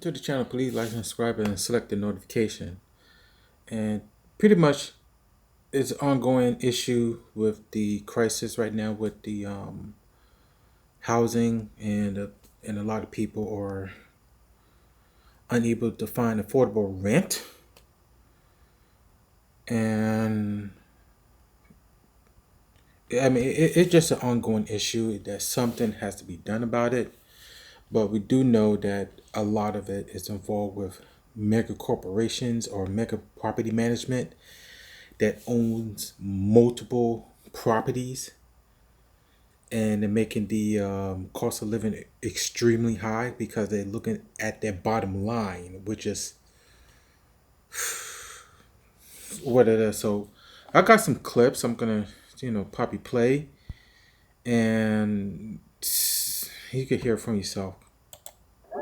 to the channel, please like and subscribe and select the notification. And pretty much it's an ongoing issue with the crisis right now with the housing, and a lot of people are unable to find affordable rent. And I mean, it's just an ongoing issue that something has to be done about it. But we do know that a lot of it is involved with mega corporations or mega property management that owns multiple properties, and they're making the cost of living extremely high because they're looking at their bottom line, which is what it is. So I got some clips I'm gonna probably play, and you can hear it from yourself. The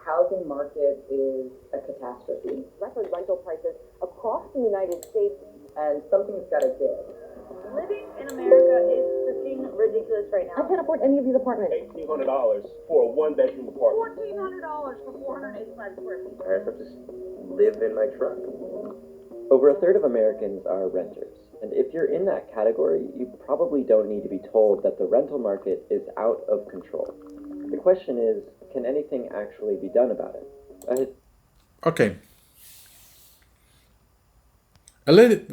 housing market is a catastrophe. Record rental prices across the United States, and something's got to give. Living in America is freaking ridiculous right now. I can't afford any of these apartments. $1,800 for a one-bedroom apartment. $1,400 for 485 square feet. I have to just live in my truck. Over a third of Americans are renters, and if you're in that category, you probably don't need to be told that the rental market is out of control. The question is, can anything actually be done about it? Okay. I live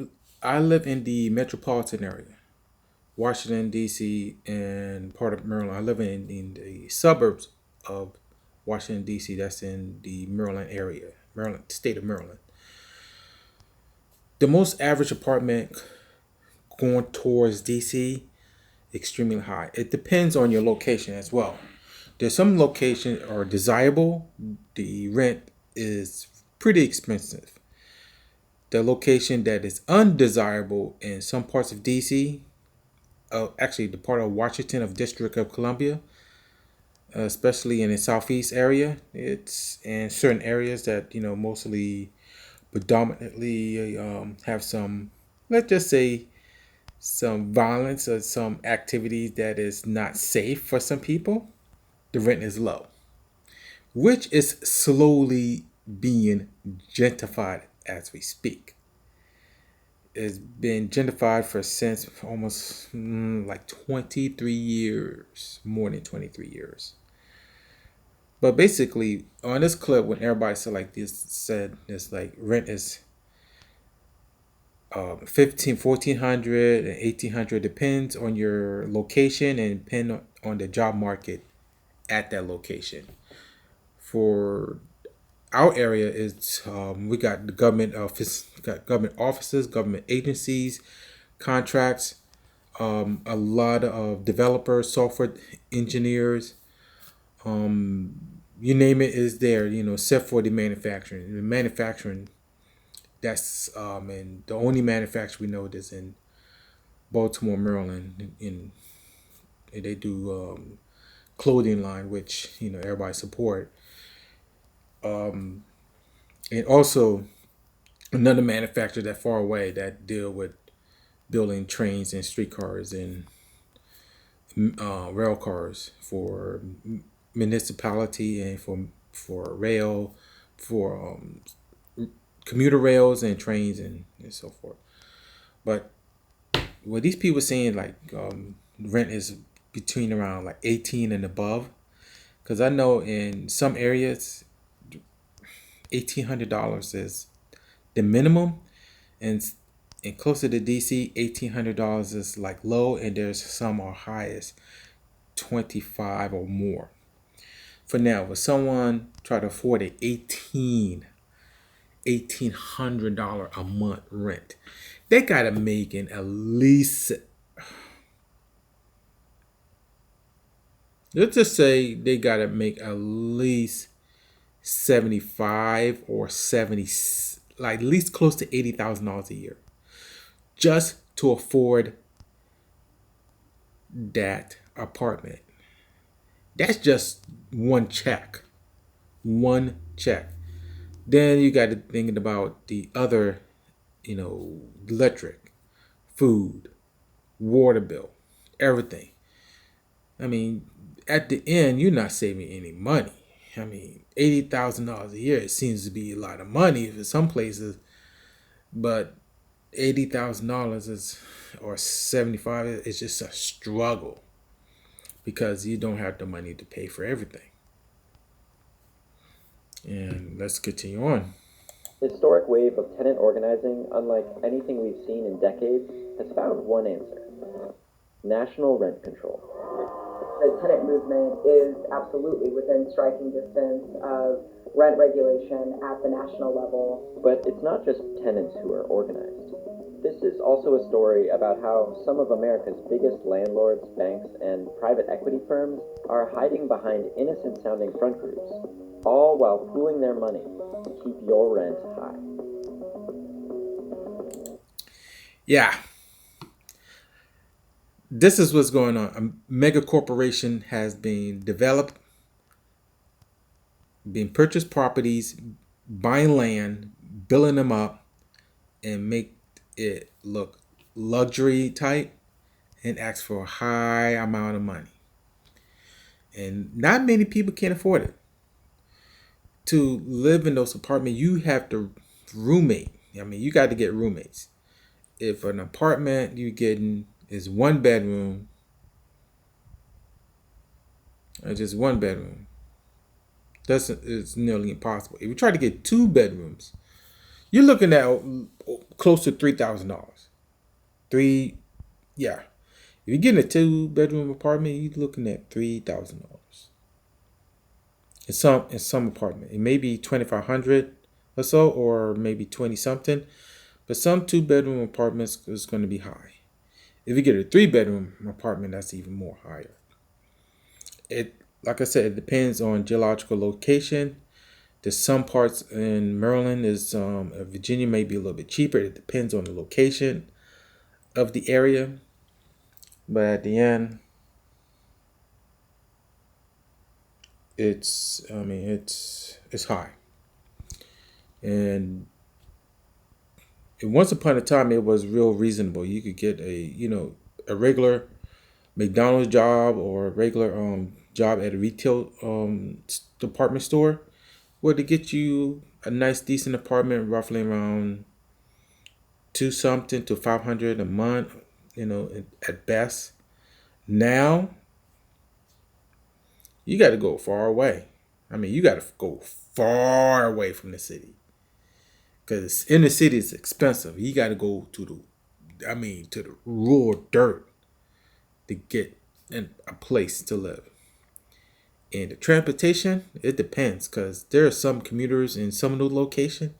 in the metropolitan area, Washington, D.C., and part of Maryland. I live in the suburbs of Washington, D.C. That's in the Maryland area, state of Maryland. The most average apartment going towards D.C., extremely high. It depends on your location as well. There's some locations are desirable. The rent is pretty expensive. The location that is undesirable in some parts of DC, actually the part of Washington of District of Columbia, especially in the southeast area, it's in certain areas that mostly predominantly have some, let's just say, some violence or some activity that is not safe for some people. The rent is low, which is slowly being gentrified as we speak. It's been gentrified for since almost like 23 years, more than 23 years. But basically, on this clip, when everybody said it's like rent is 1,400 and 1,800, depends on your location and depend on the job market at that location. For our area, is we got the government offices, government agencies, contracts, a lot of developers, software engineers, you name it is there, except for the manufacturing. The manufacturing, that's and the only manufacturer we know that's in Baltimore, Maryland, and they do clothing line, which everybody support. And also another manufacturer that far away that deal with building trains and streetcars and rail cars for municipality, and for rail, for commuter rails and trains and so forth. But what these people saying, like rent is between around like 18 and above, because I know in some areas $1,800 is the minimum, and closer to DC, $1,800 is like low, and there's some are high as 25 or more. For now, if someone try to afford a $1,800 a month rent, they gotta make in at least, let's just say they gotta make at least 75 or 70, like at least close to $80,000 a year, just to afford that apartment. That's just one check. One check. Then you got to thinking about the other, electric, food, water bill, everything. I mean, at the end, you're not saving any money. I mean, $80,000 a year, it seems to be a lot of money for some places, but $80,000 is, or 75, it's just a struggle because you don't have the money to pay for everything. And let's continue on. The historic wave of tenant organizing, unlike anything we've seen in decades, has found one answer: national rent control. The tenant movement is absolutely within striking distance of rent regulation at the national level. But it's not just tenants who are organized. This is also a story about how some of America's biggest landlords, banks, and private equity firms are hiding behind innocent-sounding front groups, all while pooling their money to keep your rent high. Yeah. This is what's going on. A mega corporation has been developed, being purchased properties, buying land, building them up, and make it look luxury type, and ask for a high amount of money. And not many people can afford it. To live in those apartments, you have to roommate. I mean, you got to get roommates. If an apartment you're getting is 1 bedroom, or just 1 bedroom, it's nearly impossible. If you try to get 2 bedrooms, you're looking at close to $3,000. Yeah. If you're getting a 2-bedroom apartment, you're looking at $3,000. In some apartment, it may be 2,500 or so, or maybe 20 something, but some 2-bedroom apartments is going to be high. If you get a 3-bedroom apartment, that's even more higher. Like I said, it depends on geological location. There's some parts in Maryland, Virginia may be a little bit cheaper. It depends on the location of the area, but at the end, it's high. And once upon a time, it was real reasonable. You could get a regular McDonald's job or a regular job at a retail department store, where to get you a nice decent apartment, roughly around $2 something to $500 a month, at best. Now you got to go far away. I mean, you got to go far away from the city, because in the city it's expensive. You got to go to the rural dirt to get in a place to live. And the transportation, it depends, because there are some commuters in some of those locations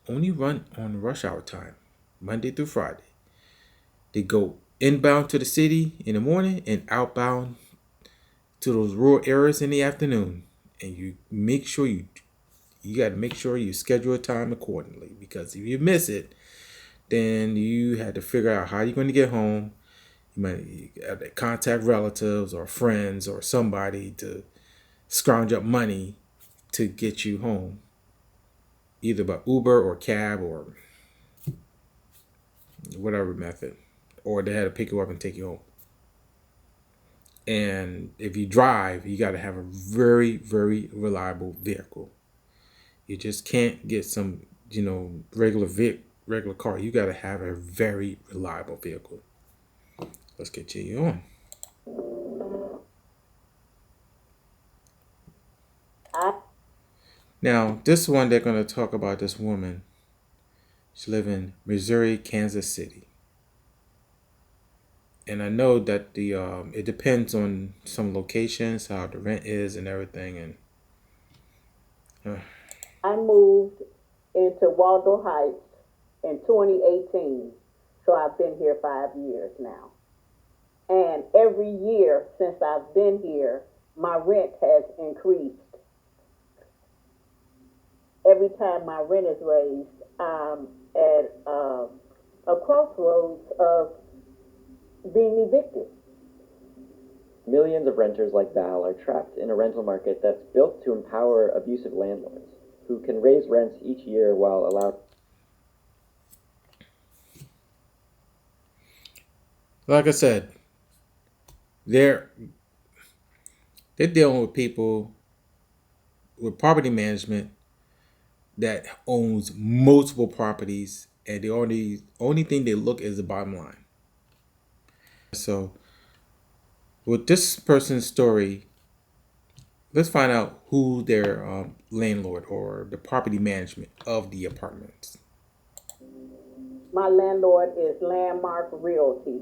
only run on rush hour time, Monday through Friday. They go inbound to the city in the morning and outbound to those rural areas in the afternoon. And you got to make sure you schedule a time accordingly, because if you miss it, then you had to figure out how you're going to get home. You might have to contact relatives or friends or somebody to scrounge up money to get you home, either by Uber or cab or whatever method, or they had to pick you up and take you home. And if you drive, you got to have a very, very reliable vehicle. You just can't get some, regular car. You got to have a very reliable vehicle. Let's continue on. Now, this one, they're going to talk about this woman. She lives in Missouri, Kansas City. And I know that it depends on some locations, how the rent is and everything. And I moved into Waldo Heights in 2018, so I've been here 5 years now. And every year since I've been here, my rent has increased. Every time my rent is raised, I'm at a crossroads of being evicted. Millions of renters like Val are trapped in a rental market that's built to empower abusive landlords who can raise rents each year while allowed. like I said, They're dealing with people with property management that owns multiple properties, and the only thing they look is the bottom line. So with this person's story, let's find out who their landlord or the property management of the apartments. My landlord is Landmark Realty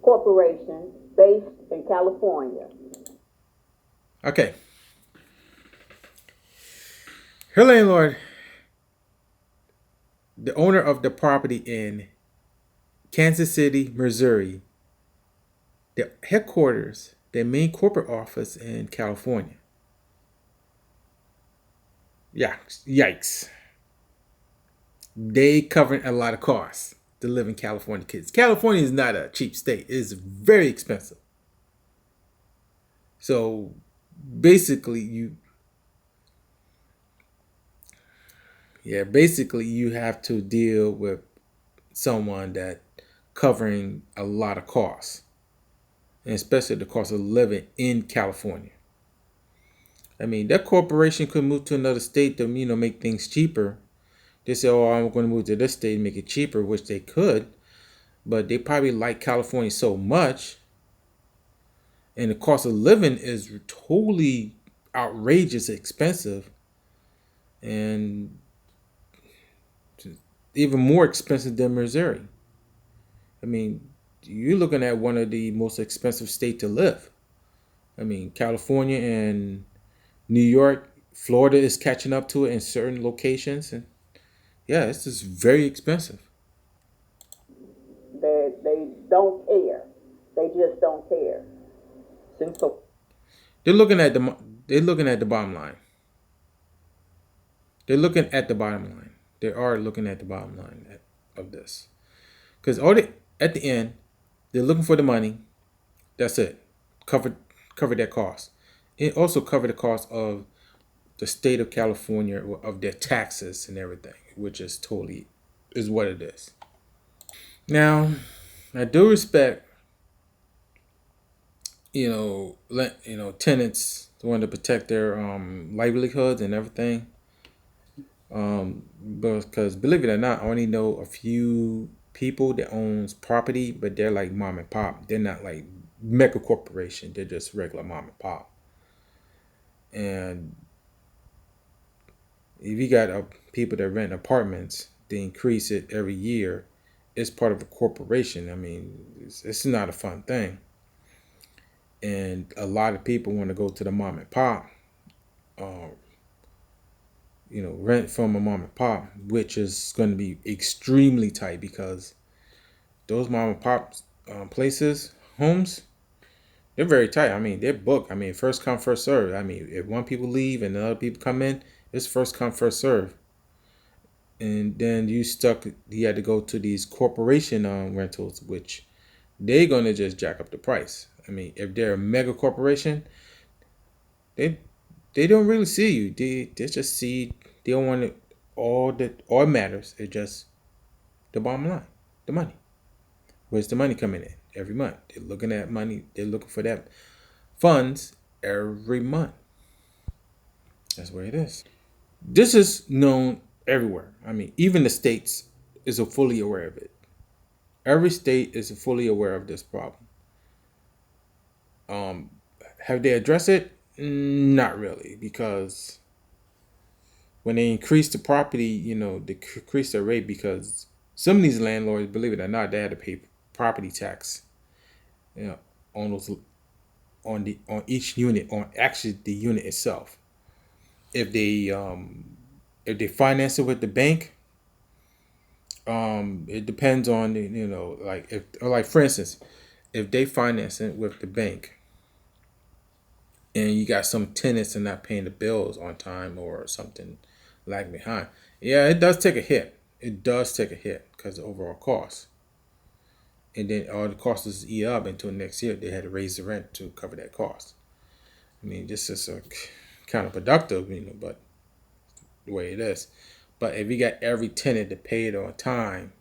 Corporation, based in California. Okay. Her landlord, the owner of the property in Kansas City, Missouri, the headquarters, their main corporate office in California. Yeah, yikes. They covering a lot of costs to live in California, kids. California is not a cheap state. It is very expensive. So basically you have to deal with someone that covering a lot of costs, and especially the cost of living in California. I mean, that corporation could move to another state to make things cheaper. They say, "Oh, I'm going to move to this state and make it cheaper," which they could, but they probably like California so much, and the cost of living is totally outrageous expensive, and even more expensive than Missouri. I mean, you're looking at one of the most expensive states to live. I mean, California and New York, Florida is catching up to it in certain locations, and yeah, it's just very expensive. They don't care. They just don't care. Since the They're looking at the bottom line. They're looking at the bottom line. They are looking at the bottom line of this, because at the end, they're looking for the money. That's it. Cover their cost. It also cover the cost of the state of California, of their taxes and everything, which is totally is what it is. Now, I do respect, tenants want to protect their livelihoods and everything. Because believe it or not, I only know a few people that owns property, but they're like mom and pop. They're not like mega corporation. They're just regular mom and pop. And if you got people that rent apartments, they increase it every year. It's part of a corporation. I mean, it's not a fun thing. And a lot of people want to go to the mom and pop, uh, rent from a mom and pop, which is going to be extremely tight because those mom and pop places, homes, they're very tight. I mean, they're booked. I mean, first come, first serve. I mean, if one people leave and the other people come in, it's first come, first serve. And then you had to go to these corporation rentals, which they're going to just jack up the price. I mean, if they're a mega corporation, they they don't really see you. They just see, they don't want it, all matters is just the bottom line, the money. Where's the money coming in every month? They're looking at money. They're looking for that funds every month. That's where it is. This is known everywhere. I mean, even the states is fully aware of it. Every state is fully aware of this problem. Um, have they addressed it? Not really, because when they increase the property, they increase their rate because some of these landlords, believe it or not, they had to pay property tax, you know, on those on each unit, on actually the unit itself. If they finance it with the bank, it depends on like if, or like for instance, if they finance it with the bank and you got some tenants and not paying the bills on time or something lagging behind, yeah, it does take a hit. It does take a hit because of the overall cost. And then all the costs is eat up until next year. They had to raise the rent to cover that cost. I mean, this is a kind of productive, but the way it is. But if you got every tenant to pay it on time,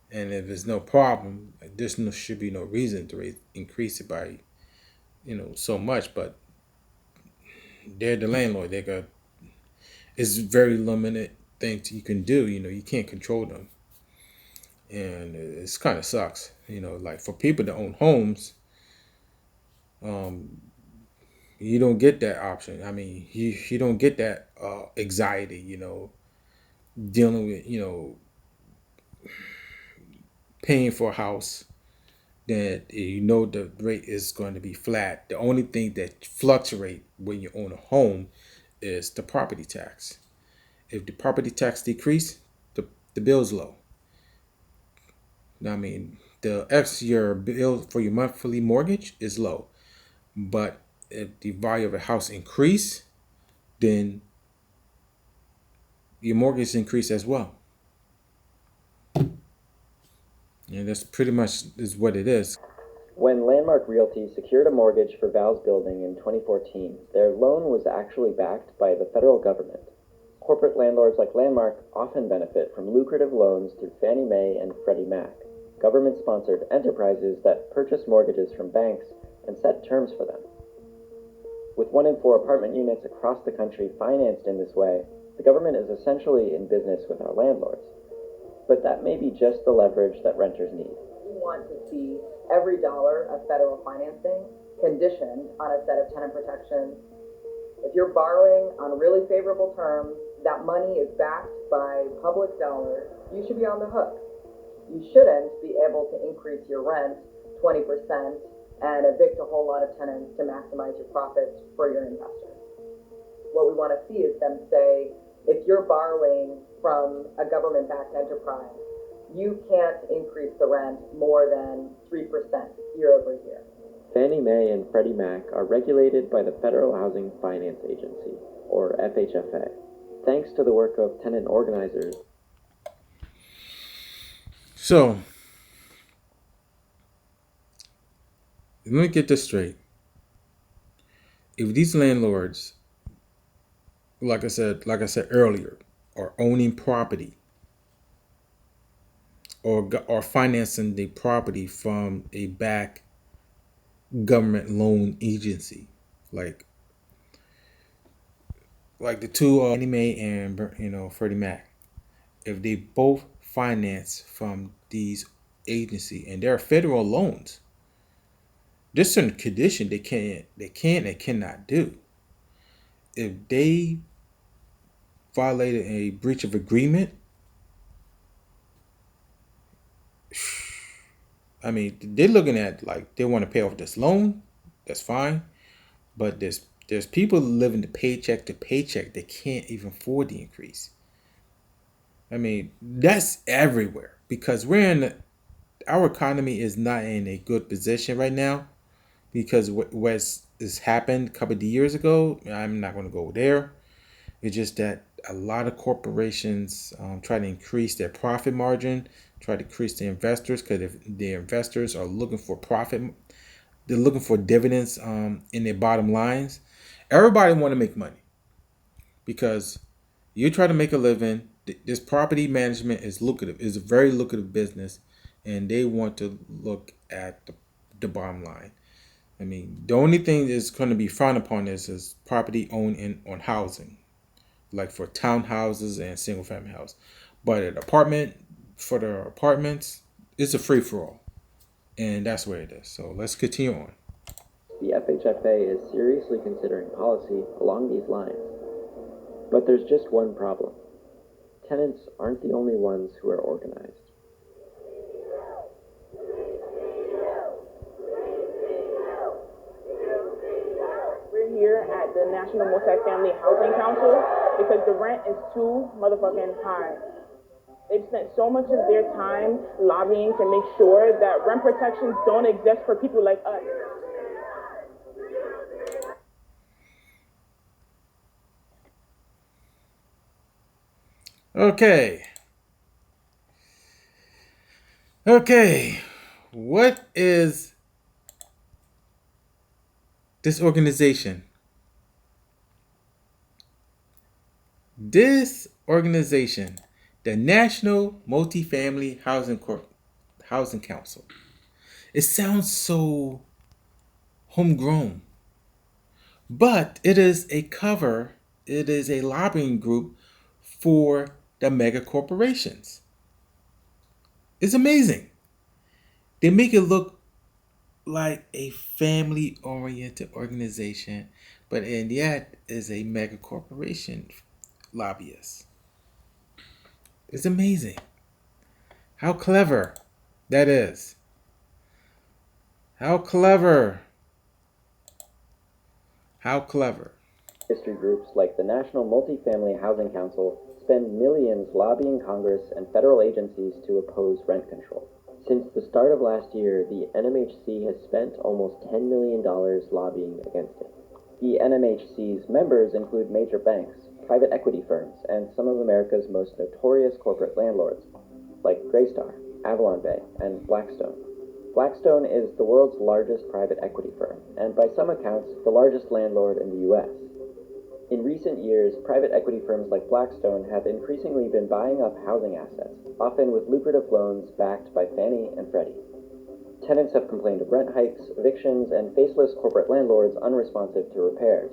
and if there's no problem, should be no reason to increase it by so much. But they're the landlord. They got it's very limited things you can do. You can't control them, and it's kind of sucks. Like for people that own homes, um, you don't get that option. I mean, you don't get that anxiety. Dealing with paying for a house that the rate is going to be flat. The only thing that fluctuate when you own a home is the property tax. If the property tax decrease, the bill's low. I mean, your bill for your monthly mortgage is low, but if the value of a house increase, then your mortgage increase as well. And that's pretty much is what it is. When Landmark Realty secured a mortgage for Val's building in 2014, their loan was actually backed by the federal government. Corporate landlords like Landmark often benefit from lucrative loans through Fannie Mae and Freddie Mac, government-sponsored enterprises that purchase mortgages from banks and set terms for them. With 1 in 4 apartment units across the country financed in this way, the government is essentially in business with our landlords. But that may be just the leverage that renters need. We want to see every dollar of federal financing conditioned on a set of tenant protections. If you're borrowing on really favorable terms, that money is backed by public dollars, you should be on the hook. You shouldn't be able to increase your rent 20% and evict a whole lot of tenants to maximize your profits for your investors. What we want to see is them say, if you're borrowing from a government-backed enterprise, you can't increase the rent more than 3% year over year. Fannie Mae and Freddie Mac are regulated by the Federal Housing Finance Agency, or FHFA. Thanks to the work of tenant organizers. So, let me get this straight. If these landlords, like I said earlier, are owning property or financing the property from a back government loan agency, like the two Fannie Mae and Freddie Mac, if they both finance from these agency and they're federal loans, there's certain condition they cannot do. If they violated a breach of agreement, I mean, they're looking at like they want to pay off this loan. That's fine, but there's people living the paycheck to paycheck that can't even afford the increase. I mean, that's everywhere because our economy is not in a good position right now because what has happened a couple of years ago. I'm not going to go there. It's just that a lot of corporations try to increase their profit margin, try to increase the investors because if the investors are looking for profit, they're looking for dividends in their bottom lines. Everybody want to make money because you try to make a living. This property management is lucrative. It's a very lucrative business, and they want to look at the bottom line. I mean, the only thing that's going to be frowned upon is property owned on housing, like for townhouses and single family house. But for the apartments, it's a free for all, and that's where it is. So let's continue on. The FHFA is seriously considering policy along these lines. But there's just one problem. Tenants aren't the only ones who are organized. We're here at the National Multifamily Housing Council because the rent is too motherfucking high. They've spent so much of their time lobbying to make sure that rent protections don't exist for people like us. Okay. What is this organization? This organization, the National Multifamily Housing Council. It sounds so homegrown, But it is a cover, it is a lobbying group for the mega corporations. It's amazing. They make it look like a family oriented organization, but in yet is a mega corporation lobbyist. It's amazing how clever that is. How clever. How clever. Industry groups like the National Multifamily Housing Council spend millions lobbying Congress and federal agencies to oppose rent control. Since the start of last year, the NMHC has spent almost $10 million lobbying against it. The NMHC's members include major banks, private equity firms, and some of America's most notorious corporate landlords, like Greystar, Avalon Bay, and Blackstone. Blackstone is the world's largest private equity firm, and by some accounts, the largest landlord in the US. In recent years, private equity firms like Blackstone have increasingly been buying up housing assets, often with lucrative loans backed by Fannie and Freddie. Tenants have complained of rent hikes, evictions, and faceless corporate landlords unresponsive to repairs.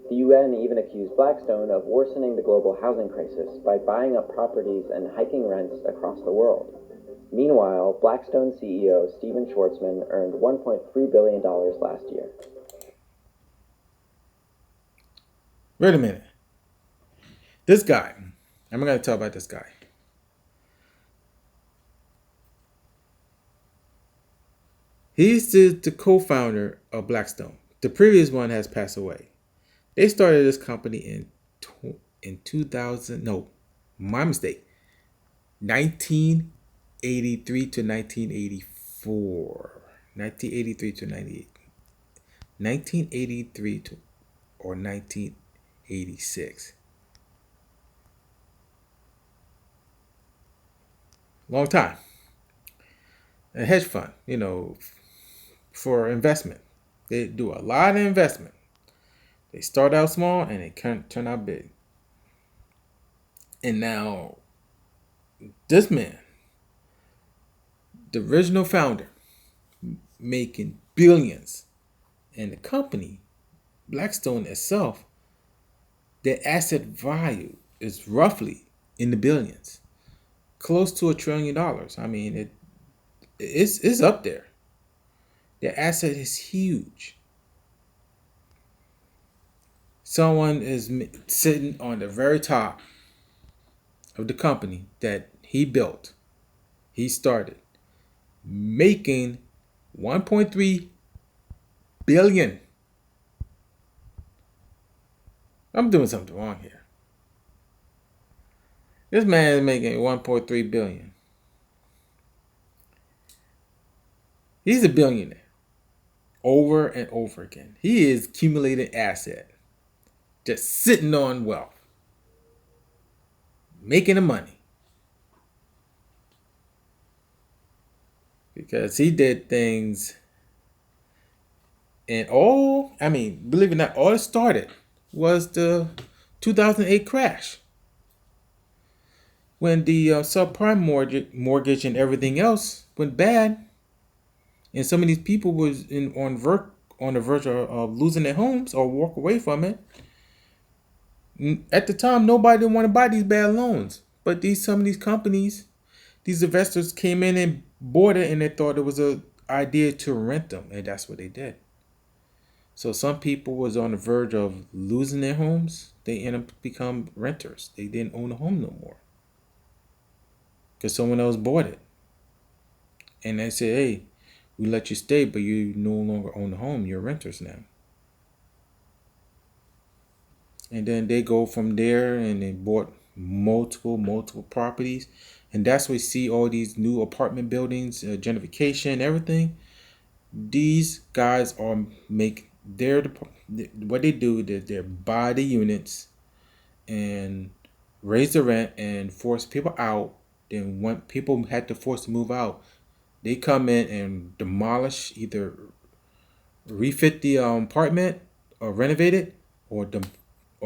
The UN even accused Blackstone of worsening the global housing crisis by buying up properties and hiking rents across the world. Meanwhile, Blackstone CEO Stephen Schwarzman earned $1.3 billion last year. Wait a minute. This guy, I'm going to tell about this guy. He's the co-founder of Blackstone. The previous one has passed away. They started this company in 2000. No, my mistake. 1983 to 1984. 1983 to 98. 1983 to or 1986. Long time. A hedge fund, for investment. They do a lot of investment. They start out small and they can turn out big. And now, this man, the original founder, making billions. And the company, Blackstone itself, their asset value is roughly in the billions. Close to $1 trillion. I mean, it's up there. Their asset is huge. Someone is sitting on the very top of the company that he built, he started, making 1.3 billion. I'm doing something wrong here. This man is making 1.3 billion. He's a billionaire. Over and over again. He is accumulating asset. Just sitting on wealth. Making the money. Because he did things. And believe it or not, all it started was the 2008 crash. When the subprime mortgage and everything else went bad. And some of these people was on the verge of losing their homes or walk away from it. At the time, nobody didn't want to buy these bad loans. But some of these companies, these investors came in and bought it, and they thought it was a idea to rent them, and that's what they did. So some people was on the verge of losing their homes. They ended up become renters. They didn't own a home no more because someone else bought it, and they said, "Hey, we let you stay, but you no longer own the home. You're renters now." And then they go from there and they bought multiple properties. And that's why we see all these new apartment buildings, gentrification, everything. These guys are what they do is they buy the units and raise the rent and force people out. Then when people had to force to move out, they come in and demolish, either refit the apartment or renovate it, or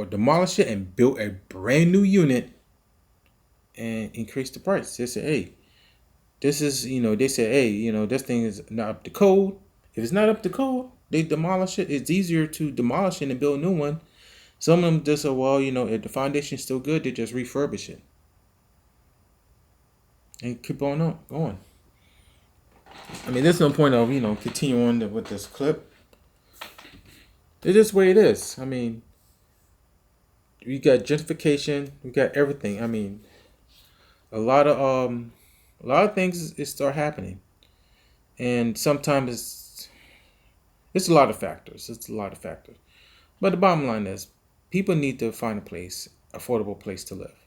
demolish it and build a brand new unit and increase the price. They say, hey, this is, they say, hey, this thing is not up to code. If it's not up to code, They demolish it. It's easier to demolish it and build a new one. Some of them just say, well, if the foundation's still good, they just refurbish it and keep on going. I mean, there's no point of continue on with this clip. It's just the way it is. I mean, we got gentrification, we got everything. I mean, a lot of things is start happening, and sometimes it's a lot of factors. It's a lot of factors. But the bottom line is, people need to find a affordable place to live.